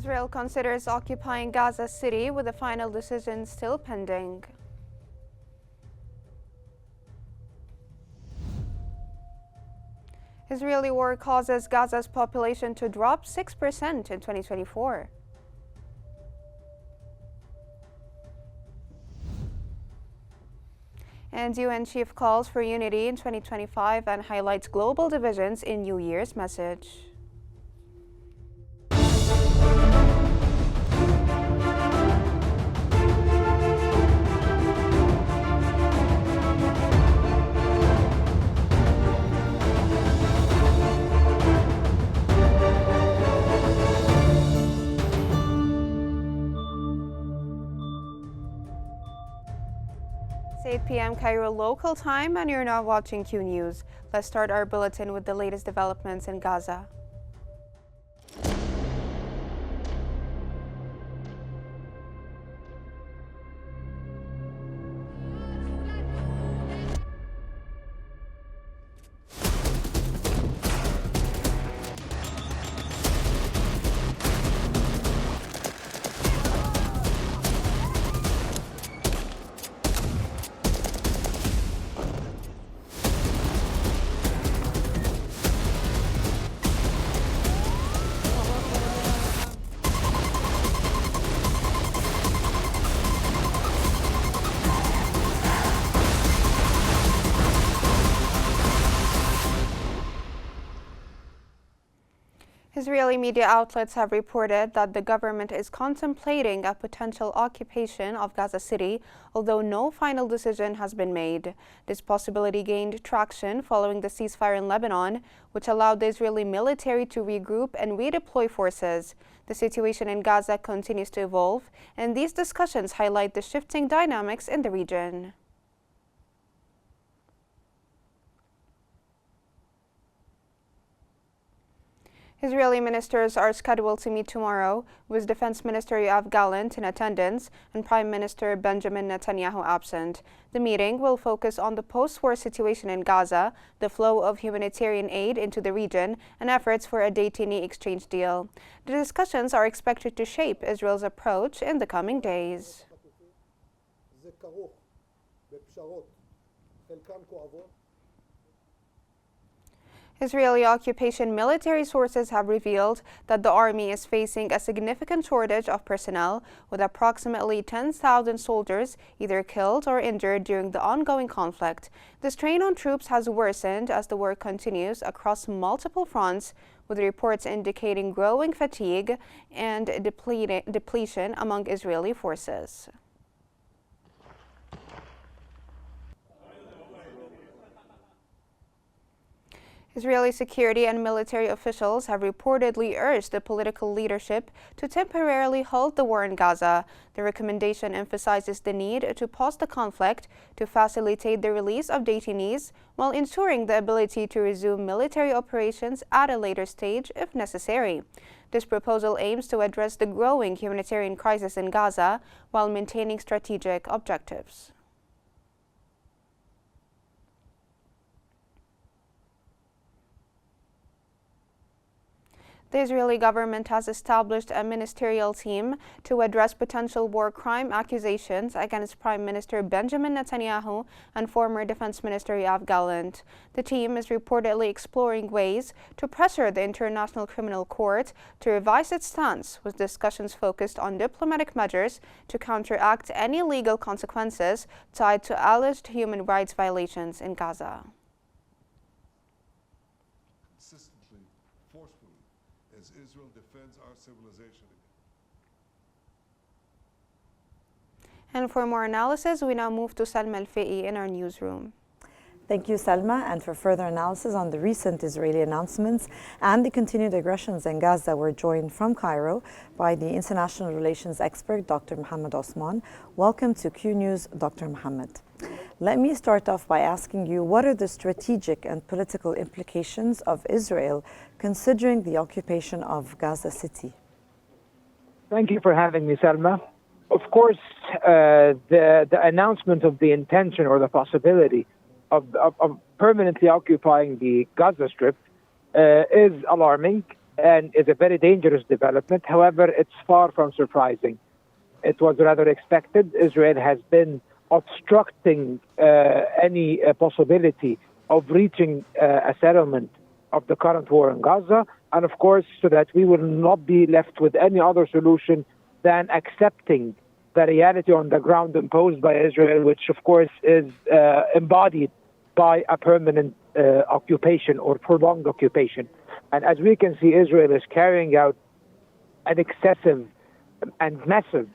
Israel considers occupying Gaza City with a final decision still pending. Israeli war causes Gaza's population to drop 6% in 2024. And UN chief calls for unity in 2025 and highlights global divisions in New Year's message. It's 8 p.m. Cairo local time, and you're now watching Q News. Let's start our bulletin with the latest developments in Gaza. Israeli media outlets have reported that the government is contemplating a potential occupation of Gaza City, although no final decision has been made. This possibility gained traction following the ceasefire in Lebanon, which allowed the Israeli military to regroup and redeploy forces. The situation in Gaza continues to evolve, and these discussions highlight the shifting dynamics in the region. Israeli ministers are scheduled to meet tomorrow, with Defense Minister Yoav Gallant in attendance and Prime Minister Benjamin Netanyahu absent. The meeting will focus on the post-war situation in Gaza, the flow of humanitarian aid into the region, and efforts for a detainee exchange deal. The discussions are expected to shape Israel's approach in the coming days. Israeli occupation military sources have revealed that the army is facing a significant shortage of personnel, with approximately 10,000 soldiers either killed or injured during the ongoing conflict. The strain on troops has worsened as the war continues across multiple fronts, with reports indicating growing fatigue and depletion among Israeli forces. Israeli security and military officials have reportedly urged the political leadership to temporarily halt the war in Gaza. The recommendation emphasizes the need to pause the conflict to facilitate the release of detainees while ensuring the ability to resume military operations at a later stage if necessary. This proposal aims to address the growing humanitarian crisis in Gaza while maintaining strategic objectives. The Israeli government has established a ministerial team to address potential war crime accusations against Prime Minister Benjamin Netanyahu and former Defense Minister Yoav Gallant. The team is reportedly exploring ways to pressure the International Criminal Court to revise its stance, with discussions focused on diplomatic measures to counteract any legal consequences tied to alleged human rights violations in Gaza. Forcefully, as Israel defends our civilization. And for more analysis, we now move to Salma Al-Fi'i in our newsroom. Thank you, Salma. And for further analysis on the recent Israeli announcements and the continued aggressions in Gaza, we're joined from Cairo by the international relations expert, Dr. Mohammed Osman. Welcome to Q News, Dr. Mohammed. Let me start off by asking you, what are the strategic and political implications of Israel considering the occupation of Gaza City? Thank you for having me, Salma. Of course, the announcement of the intention or the possibility of permanently occupying the Gaza Strip is alarming. and is a very dangerous development. However, it's far from surprising. It was rather expected. Israel has been obstructing any possibility of reaching a settlement of the current war in Gaza, and of course, so that we will not be left with any other solution than accepting the reality on the ground imposed by Israel, which of course is embodied by a permanent occupation or prolonged occupation. And as we can see, Israel is carrying out an excessive and massive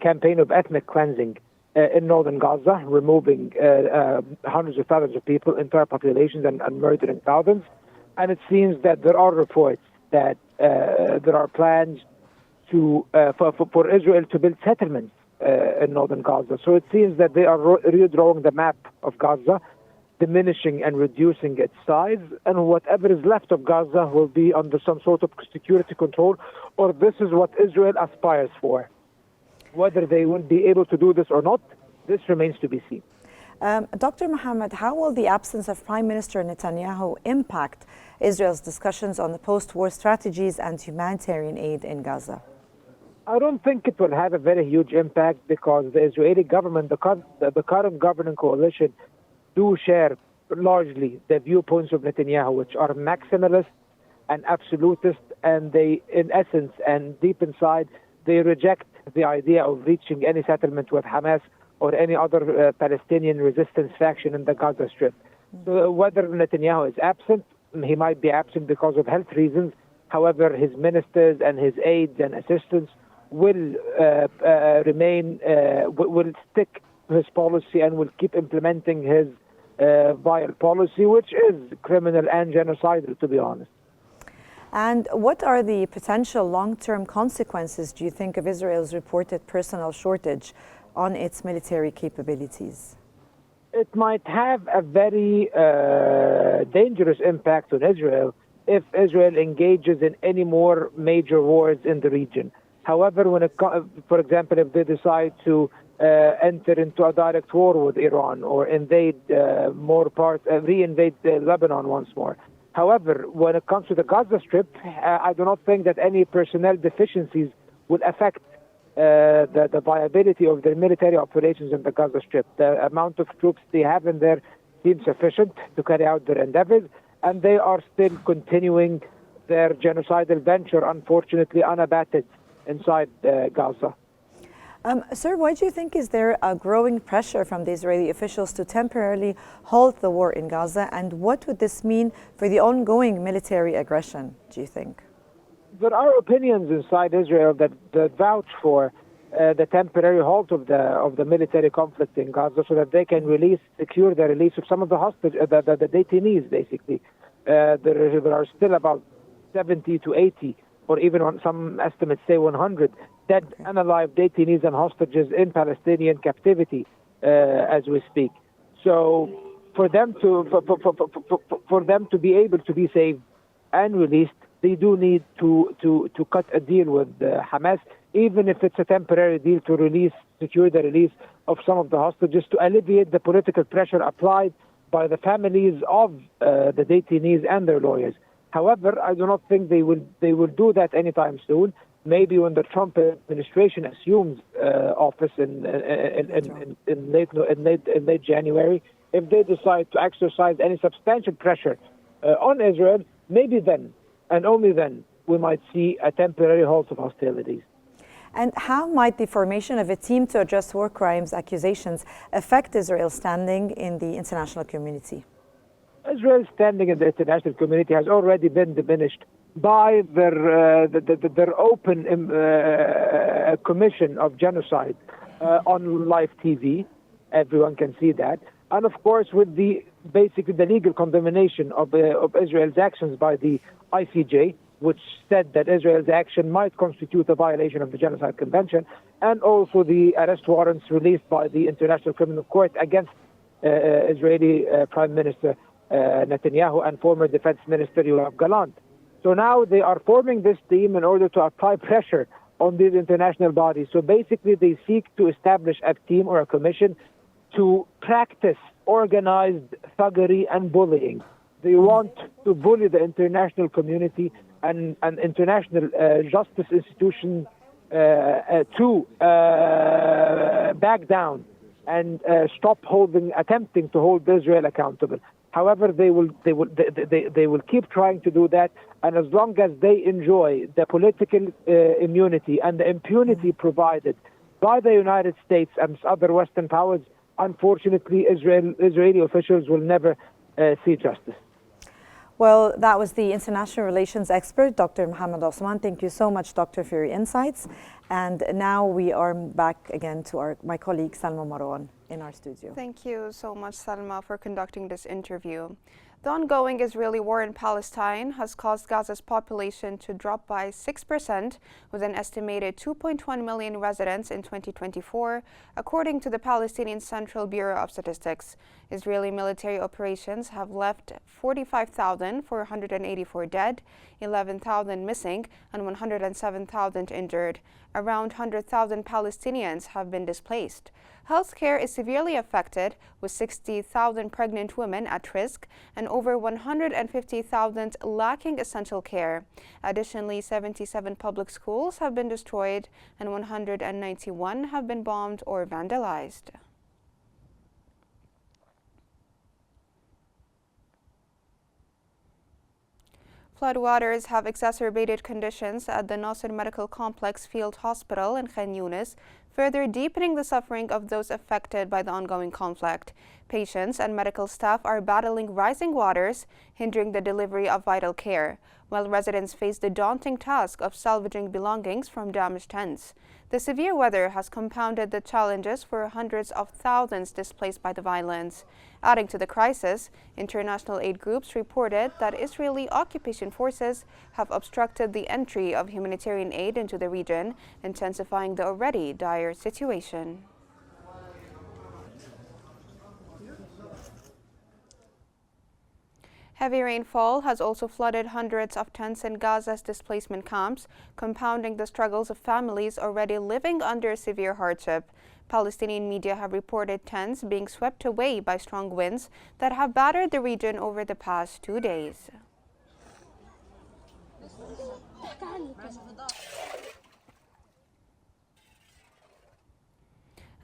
campaign of ethnic cleansing in northern Gaza, removing hundreds of thousands of people, entire populations, and murdering thousands. And it seems that there are reports that there are plans for Israel to build settlements in northern Gaza. So it seems that they are redrawing the map of Gaza, diminishing and reducing its size, and whatever is left of Gaza will be under some sort of security control, or this is what Israel aspires for. Whether they will be able to do this or not, this remains to be seen. Dr. Mohammed, how will the absence of Prime Minister Netanyahu impact Israel's discussions on the post-war strategies and humanitarian aid in Gaza? I don't think it will have a very huge impact because the Israeli government, the current governing coalition, do share largely the viewpoints of Netanyahu, which are maximalist and absolutist, and they, in essence and deep inside, they reject the idea of reaching any settlement with Hamas or any other Palestinian resistance faction in the Gaza Strip. So whether Netanyahu is absent, he might be absent because of health reasons. However, his ministers and his aides and assistants will will stick to his policy and will keep implementing his vile policy, which is criminal and genocidal, to be honest. And what are the potential long-term consequences, do you think, of Israel's reported personnel shortage on its military capabilities? It might have a very dangerous impact on Israel if Israel engages in any more major wars in the region. However, for example, if they decide to enter into a direct war with Iran or invade reinvade Lebanon once more. However, when it comes to the Gaza Strip, I do not think that any personnel deficiencies will affect the viability of their military operations in the Gaza Strip. The amount of troops they have in there seems sufficient to carry out their endeavors, and they are still continuing their genocidal venture, unfortunately unabated, inside Gaza. Sir, why do you think is there a growing pressure from the Israeli officials to temporarily halt the war in Gaza, and what would this mean for the ongoing military aggression, do you think? There are opinions inside Israel that vouch for the temporary halt of the military conflict in Gaza so that they can secure the release of some of the the detainees, basically. There are still about 70 to 80, or even on some estimates say 100, dead and alive detainees and hostages in Palestinian captivity as we speak. So for them to be able to be saved and released, they do need to cut a deal with Hamas, even if it's a temporary deal to secure the release of some of the hostages, to alleviate the political pressure applied by the families of the detainees and their lawyers. However, I do not think they will do that anytime soon. Maybe when the Trump administration assumes office in late January, if they decide to exercise any substantial pressure on Israel, maybe then, and only then, we might see a temporary halt of hostilities. And how might the formation of a team to address war crimes accusations affect Israel's standing in the international community? Israel's standing in the international community has already been diminished by their open commission of genocide on live TV. Everyone can see that. And of course, with basically the legal condemnation of Israel's actions by the ICJ, which said that Israel's action might constitute a violation of the Genocide Convention, and also the arrest warrants released by the International Criminal Court against Israeli Prime Minister Netanyahu and former Defense Minister Yoav Gallant. So now they are forming this team in order to apply pressure on these international bodies. So basically they seek to establish a team or a commission to practice organized thuggery and bullying. They want to bully the international community and international justice institution to back down and stop attempting to hold Israel accountable. However, they will keep trying to do that, and as long as they enjoy the political immunity and the impunity provided by the United States and other Western powers, unfortunately, Israeli officials will never see justice. Well, that was the international relations expert, Dr. Mohammed Osman. Thank you so much, Doctor, for your insights. And now we are back again to my colleague Salma Marwan in our studio. Thank you so much, Salma, for conducting this interview. The ongoing Israeli war in Palestine has caused Gaza's population to drop by 6%, with an estimated 2.1 million residents in 2024, according to the Palestinian Central Bureau of Statistics. Israeli military operations have left 45,484 dead, 11,000 missing, and 107,000 injured. Around 100,000 Palestinians have been displaced. Healthcare is severely affected, with 60,000 pregnant women at risk and over 150,000 lacking essential care. Additionally, 77 public schools have been destroyed and 191 have been bombed or vandalized. Floodwaters have exacerbated conditions at the Nasser Medical Complex Field Hospital in Qnews, further deepening the suffering of those affected by the ongoing conflict. Patients and medical staff are battling rising waters, hindering the delivery of vital care, while residents face the daunting task of salvaging belongings from damaged tents. The severe weather has compounded the challenges for hundreds of thousands displaced by the violence. Adding to the crisis, international aid groups reported that Israeli occupation forces have obstructed the entry of humanitarian aid into the region, intensifying the already dire situation. Heavy rainfall has also flooded hundreds of tents in Gaza's displacement camps, compounding the struggles of families already living under severe hardship. Palestinian media have reported tents being swept away by strong winds that have battered the region over the past 2 days.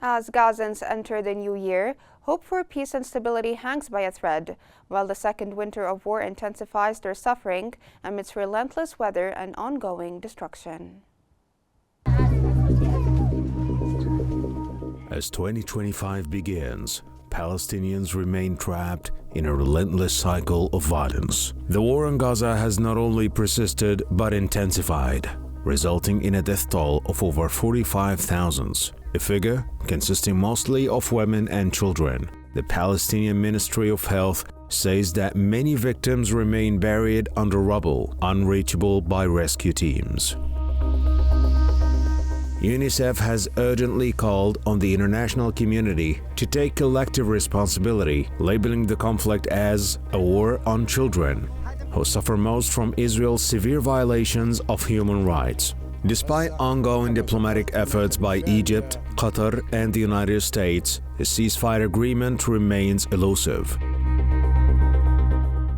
As Gazans enter the new year, hope for peace and stability hangs by a thread, while the second winter of war intensifies their suffering amidst relentless weather and ongoing destruction. As 2025 begins, Palestinians remain trapped in a relentless cycle of violence. The war in Gaza has not only persisted but intensified, resulting in a death toll of over 45,000, a figure consisting mostly of women and children. The Palestinian Ministry of Health says that many victims remain buried under rubble, unreachable by rescue teams. UNICEF has urgently called on the international community to take collective responsibility, labeling the conflict as a war on children, who suffer most from Israel's severe violations of human rights. Despite ongoing diplomatic efforts by Egypt, Qatar, and the United States, a ceasefire agreement remains elusive.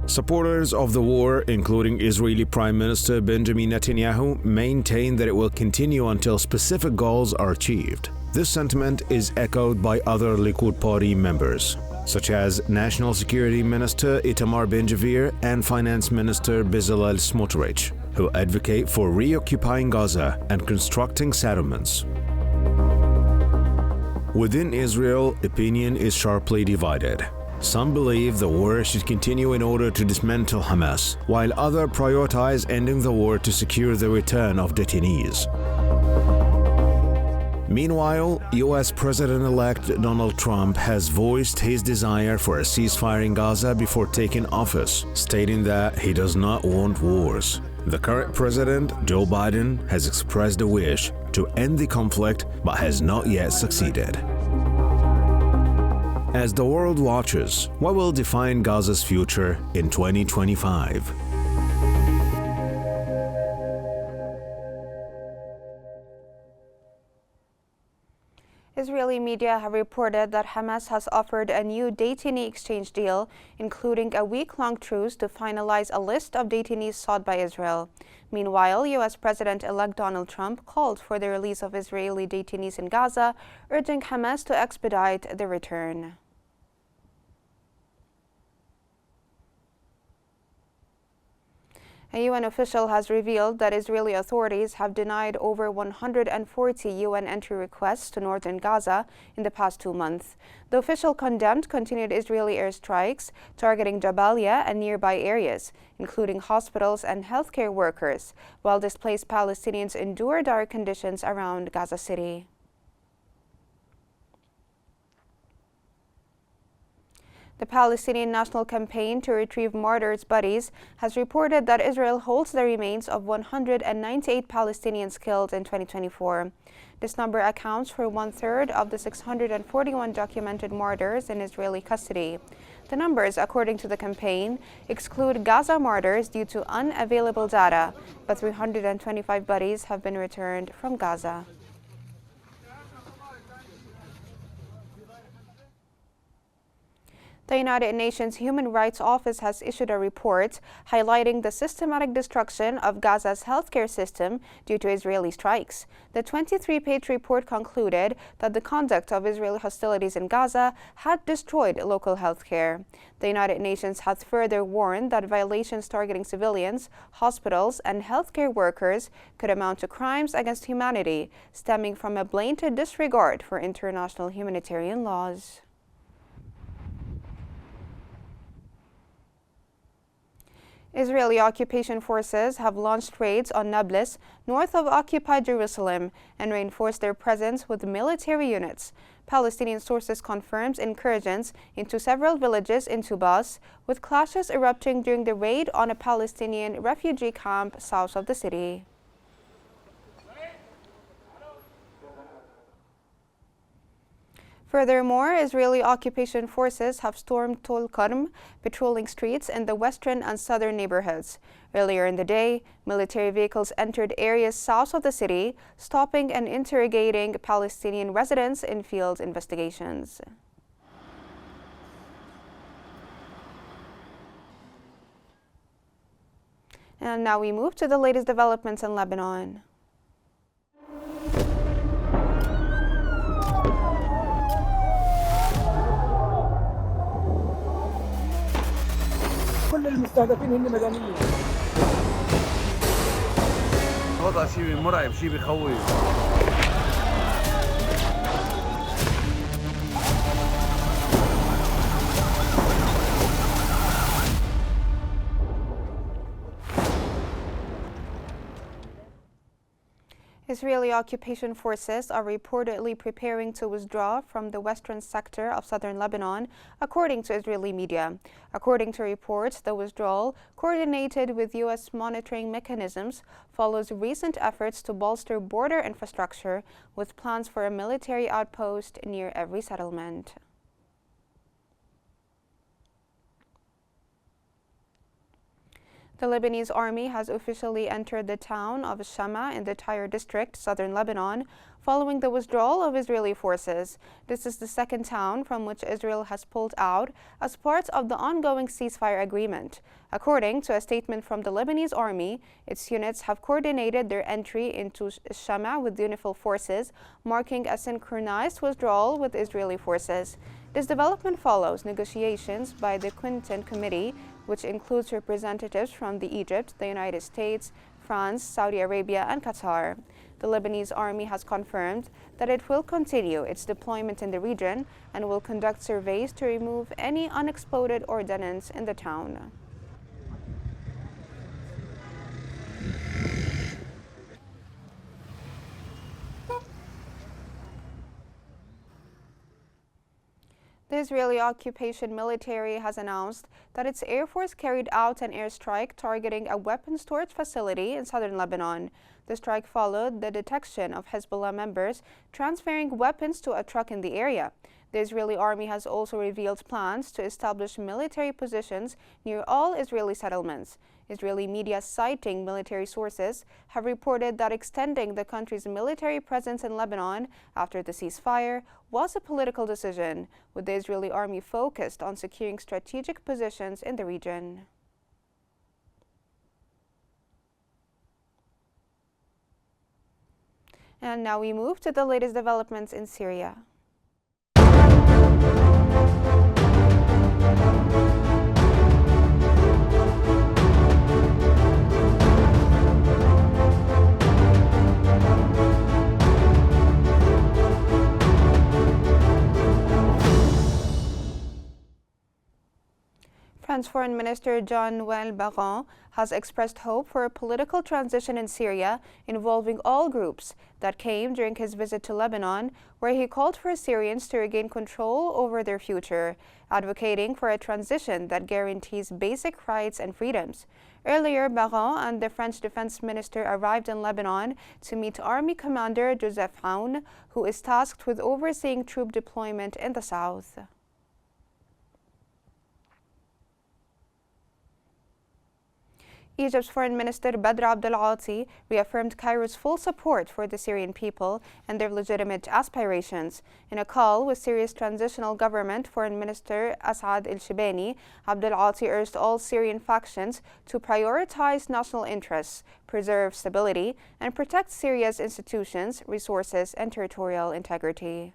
Supporters of the war, including Israeli Prime Minister Benjamin Netanyahu, maintain that it will continue until specific goals are achieved. This sentiment is echoed by other Likud party members, such as National Security Minister Itamar Ben-Gvir and Finance Minister Bezalel Smotrich, who advocate for reoccupying Gaza and constructing settlements. Within Israel, opinion is sharply divided. Some believe the war should continue in order to dismantle Hamas, while others prioritize ending the war to secure the return of detainees. Meanwhile, U.S. President-elect Donald Trump has voiced his desire for a ceasefire in Gaza before taking office, stating that he does not want wars. The current president, Joe Biden, has expressed a wish to end the conflict but has not yet succeeded. As the world watches, what will define Gaza's future in 2025? Israeli media have reported that Hamas has offered a new detainee exchange deal, including a week-long truce to finalize a list of detainees sought by Israel. Meanwhile, U.S. President-elect Donald Trump called for the release of Israeli detainees in Gaza, urging Hamas to expedite the return. A UN official has revealed that Israeli authorities have denied over 140 UN entry requests to northern Gaza in the past 2 months. The official condemned continued Israeli airstrikes targeting Jabalia and nearby areas, including hospitals and healthcare workers, while displaced Palestinians endure dire conditions around Gaza City. The Palestinian National Campaign to Retrieve Martyrs' Bodies has reported that Israel holds the remains of 198 Palestinians killed in 2024. This number accounts for 1/3 of the 641 documented martyrs in Israeli custody. The numbers, according to the campaign, exclude Gaza martyrs due to unavailable data, but 325 bodies have been returned from Gaza. The United Nations Human Rights Office has issued a report highlighting the systematic destruction of Gaza's healthcare system due to Israeli strikes. The 23-page report concluded that the conduct of Israeli hostilities in Gaza had destroyed local healthcare. The United Nations has further warned that violations targeting civilians, hospitals, and healthcare workers could amount to crimes against humanity, stemming from a blatant disregard for international humanitarian laws. Israeli occupation forces have launched raids on Nablus, north of occupied Jerusalem, and reinforced their presence with military units. Palestinian sources confirmed incursions into several villages in Tubas, with clashes erupting during the raid on a Palestinian refugee camp south of the city. Furthermore, Israeli occupation forces have stormed Tul Karm, patrolling streets in the western and southern neighborhoods. Earlier in the day, military vehicles entered areas south of the city, stopping and interrogating Palestinian residents in field investigations. And now we move to the latest developments in Lebanon. كل المستهدفين هن مدنيين. وضع شيء مرعب، شيء بخوف. Israeli occupation forces are reportedly preparing to withdraw from the western sector of southern Lebanon, according to Israeli media. According to reports, the withdrawal, coordinated with U.S. monitoring mechanisms, follows recent efforts to bolster border infrastructure, with plans for a military outpost near every settlement. The Lebanese army has officially entered the town of Shama in the Tyre district, southern Lebanon, following the withdrawal of Israeli forces. This is the second town from which Israel has pulled out as part of the ongoing ceasefire agreement. According to a statement from the Lebanese army, its units have coordinated their entry into Shama with UNIFIL forces, marking a synchronized withdrawal with Israeli forces. This development follows negotiations by the Quinton Committee, which includes representatives from Egypt, the United States, France, Saudi Arabia, and Qatar. The Lebanese army has confirmed that it will continue its deployment in the region and will conduct surveys to remove any unexploded ordnance in the town. The Israeli occupation military has announced that its Air Force carried out an airstrike targeting a weapons storage facility in southern Lebanon. The strike followed the detection of Hezbollah members transferring weapons to a truck in the area. The Israeli army has also revealed plans to establish military positions near all Israeli settlements. Israeli media citing military sources have reported that extending the country's military presence in Lebanon after the ceasefire was a political decision, with the Israeli army focused on securing strategic positions in the region. And now we move to the latest developments in Syria. France Foreign Minister Jean-Noël Barrot has expressed hope for a political transition in Syria involving all groups that came during his visit to Lebanon, where he called for Syrians to regain control over their future, advocating for a transition that guarantees basic rights and freedoms. Earlier, Barrot and the French Defense Minister arrived in Lebanon to meet Army Commander Joseph Aoun, who is tasked with overseeing troop deployment in the south. Egypt's Foreign Minister Badr Abdel Ati reaffirmed Cairo's full support for the Syrian people and their legitimate aspirations. In a call with Syria's Transitional Government Foreign Minister Asad El-Shibani, Abdel Ati urged all Syrian factions to prioritize national interests, preserve stability, and protect Syria's institutions, resources, and territorial integrity.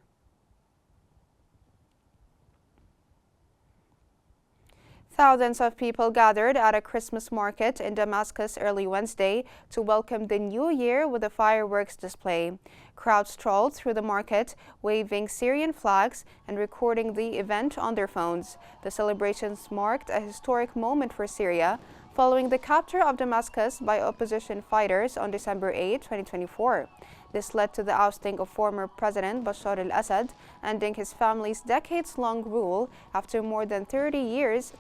Thousands of people gathered at a Christmas market in Damascus early Wednesday to welcome the new year with a fireworks display. Crowds strolled through the market, waving Syrian flags and recording the event on their phones. The celebrations marked a historic moment for Syria, following the capture of Damascus by opposition fighters on December 8, 2024. This led to the ousting of former President Bashar al-Assad, ending his family's decades-long rule after more than 30 years.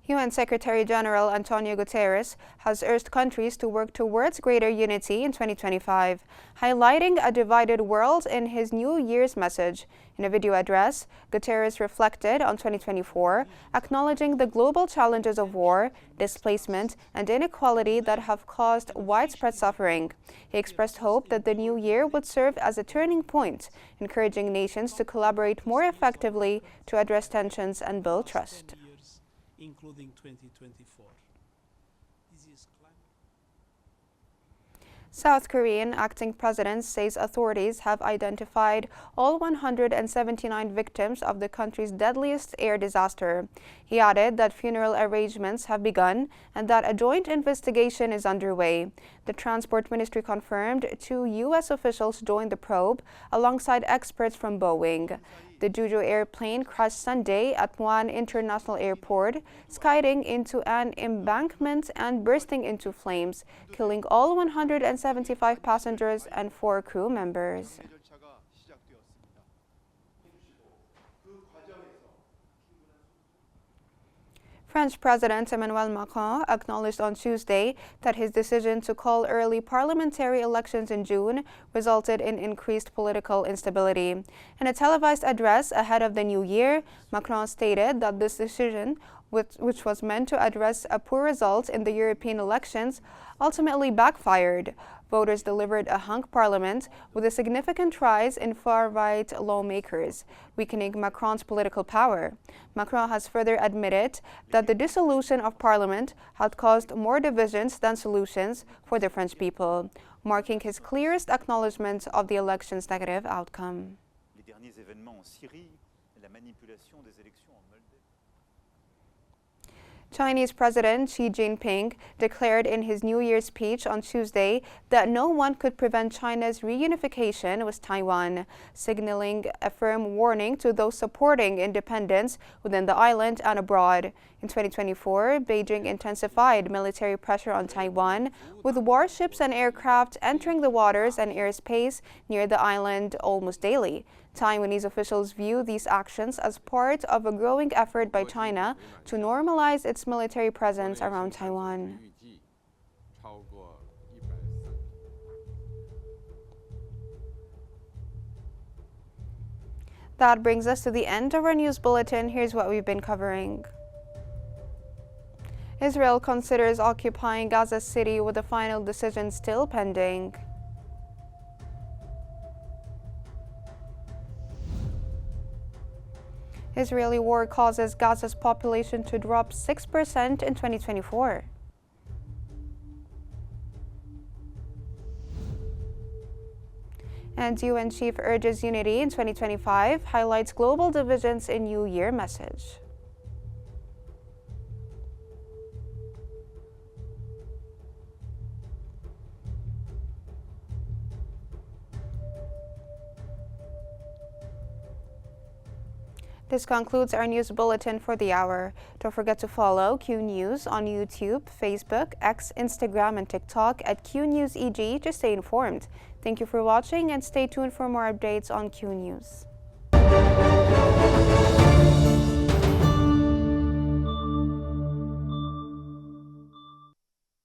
UN Secretary General Antonio Guterres has urged countries to work towards greater unity in 2025, highlighting a divided world in his New Year's message. In a video address, Guterres reflected on 2024, acknowledging the global challenges of war, displacement, and inequality that have caused widespread suffering. He expressed hope that the new year would serve as a turning point, encouraging nations to collaborate more effectively to address tensions and build trust. Including 2024. South Korean acting president says authorities have identified all 179 victims of the country's deadliest air disaster. He added that funeral arrangements have begun and that a joint investigation is underway. The Transport Ministry confirmed 2 U.S. officials joined the probe alongside experts from Boeing. The Jeju airplane crashed Sunday at Muan International Airport, skidding into an embankment and bursting into flames, killing all 175 passengers and 4 crew members. French President Emmanuel Macron acknowledged on Tuesday that his decision to call early parliamentary elections in June resulted in increased political instability. In a televised address ahead of the new year, Macron stated that this decision, which was meant to address a poor result in the European elections, ultimately backfired. Voters delivered a hung parliament with a significant rise in far-right lawmakers, weakening Macron's political power. Macron has further admitted that the dissolution of parliament had caused more divisions than solutions for the French people, marking his clearest acknowledgement of the election's negative outcome. Chinese President Xi Jinping declared in his New Year's speech on Tuesday that no one could prevent China's reunification with Taiwan, signaling a firm warning to those supporting independence within the island and abroad. In 2024, Beijing intensified military pressure on Taiwan, with warships and aircraft entering the waters and airspace near the island almost daily. Taiwanese officials view these actions as part of a growing effort by China to normalize its military presence around Taiwan. That brings us to the end of our news bulletin. Here's what we've been covering. Israel considers occupying Gaza City with a final decision still pending. Israeli war causes Gaza's population to drop 6% in 2024. And UN chief urges unity in 2025, highlights global divisions in New Year message. This concludes our news bulletin for the hour. Don't forget to follow Q News on YouTube, Facebook, X, Instagram, and TikTok at QNewsEG to stay informed. Thank you for watching and stay tuned for more updates on Q News.